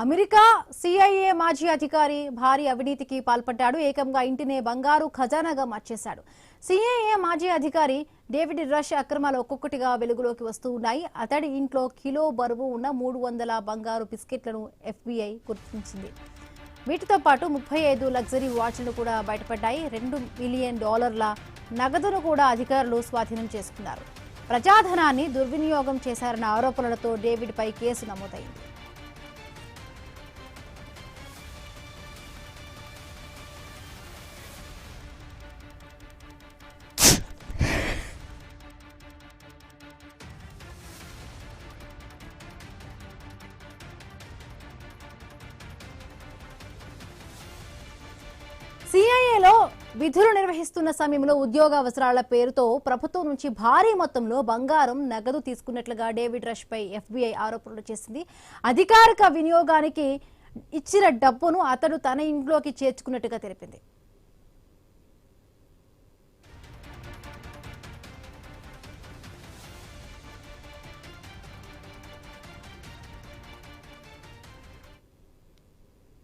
America CIA మాజీ అధికారి భారీ అవినీతికి పాల్పడ్డాడు. ఏకంగా ఇంటినే బంగారు ఖజానాగా మార్చేశాడు. సిఐఏ మాజీ అధికారి డేవిడ్ రష్ అక్రమాలు ఒక్కొక్కటిగా వెలుగులోకి వస్తూ ఉన్నాయి. అతడి ఇంట్లో కిలో బరువు ఉన్న 300 బంగారు బిస్కెట్లను ఎఫ్బీఐ గుర్తించింది. వీటితో పాటు 35 లగ్జరీ వాచ్లు కూడా బయటపడ్డాయి. $2 మిలియన్ నగదును కూడా అధికారులు స్వాధీనం చేసుకున్నారు. ప్రజాధనాన్ని దుర్వినియోగం చేశారన్న ఆరోపణలతో డేవిడ్ పై కేసు నమోదైంది. సిఐఏలో విధులు నిర్వహిస్తున్న సమయంలో ఉద్యోగ అవసరాల పేరుతో ప్రభుత్వం నుంచి భారీ మొత్తంలో బంగారం నగదు తీసుకున్నట్లుగా డేవిడ్ రష్ పై ఎఫ్బీఐ ఆరోపణలు చేసింది. అధికారిక వినియోగానికి ఇచ్చిన డబ్బును అతడు తన ఇంట్లోకి చేర్చుకున్నట్టుగా తెలిపింది.